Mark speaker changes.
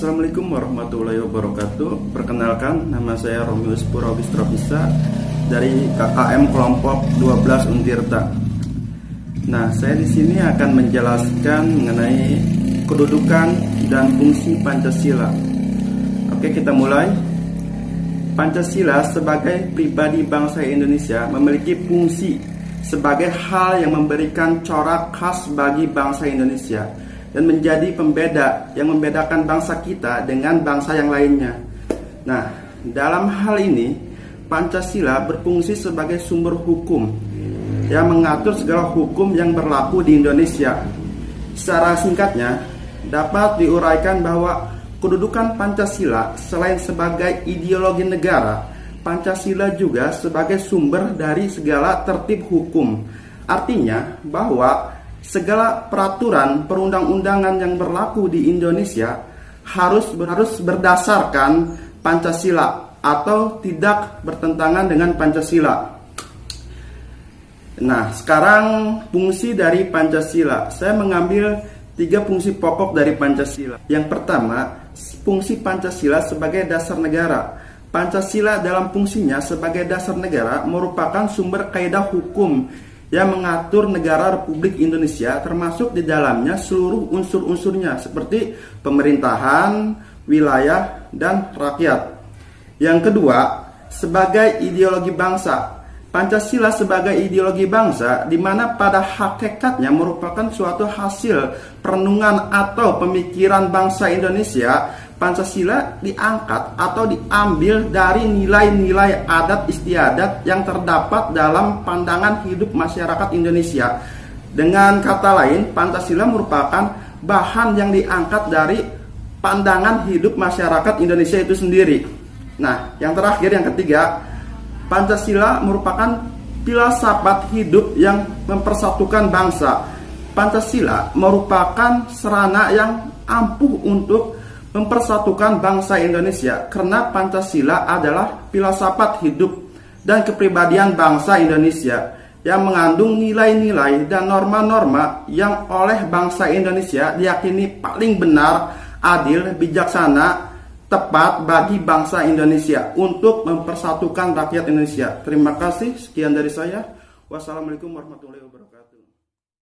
Speaker 1: Assalamualaikum warahmatullahi wabarakatuh. Perkenalkan, nama saya Romius Purwistropisa dari KKM kelompok 12 Untirta. Nah, saya di sini akan menjelaskan mengenai kedudukan dan fungsi Pancasila. Oke, kita mulai. Pancasila sebagai pribadi bangsa Indonesia memiliki fungsi sebagai hal yang memberikan corak khas bagi bangsa Indonesia dan menjadi pembeda yang membedakan bangsa kita dengan bangsa yang lainnya. Nah, dalam hal ini, Pancasila berfungsi sebagai sumber hukum yang mengatur segala hukum yang berlaku di Indonesia. Secara singkatnya, dapat diuraikan bahwa kedudukan Pancasila selain sebagai ideologi negara, Pancasila juga sebagai sumber dari segala tertib hukum. Artinya bahwa segala peraturan perundang-undangan yang berlaku di Indonesia harus berdasarkan Pancasila atau tidak bertentangan dengan Pancasila. Nah, sekarang fungsi dari Pancasila. Saya mengambil 3 fungsi pokok dari Pancasila. Yang pertama, fungsi Pancasila sebagai dasar negara. Pancasila dalam fungsinya sebagai dasar negara merupakan sumber kaidah hukum yang mengatur negara Republik Indonesia, termasuk di dalamnya seluruh unsur-unsurnya seperti pemerintahan, wilayah, dan rakyat. Yang kedua, sebagai ideologi bangsa. Pancasila sebagai ideologi bangsa di mana pada hakikatnya merupakan suatu hasil perenungan atau pemikiran bangsa Indonesia. Pancasila diangkat atau diambil dari nilai-nilai adat istiadat yang terdapat dalam pandangan hidup masyarakat Indonesia. Dengan kata lain, Pancasila merupakan bahan yang diangkat dari pandangan hidup masyarakat Indonesia itu sendiri. Nah, yang terakhir, yang ketiga, Pancasila merupakan filsafat hidup yang mempersatukan bangsa. Pancasila merupakan sarana yang ampuh untuk mempersatukan bangsa Indonesia karena Pancasila adalah filsafat hidup dan kepribadian bangsa Indonesia yang mengandung nilai-nilai dan norma-norma yang oleh bangsa Indonesia diyakini paling benar, adil, bijaksana, tepat bagi bangsa Indonesia untuk mempersatukan rakyat Indonesia. Terima kasih, sekian dari saya. Wassalamualaikum warahmatullahi wabarakatuh.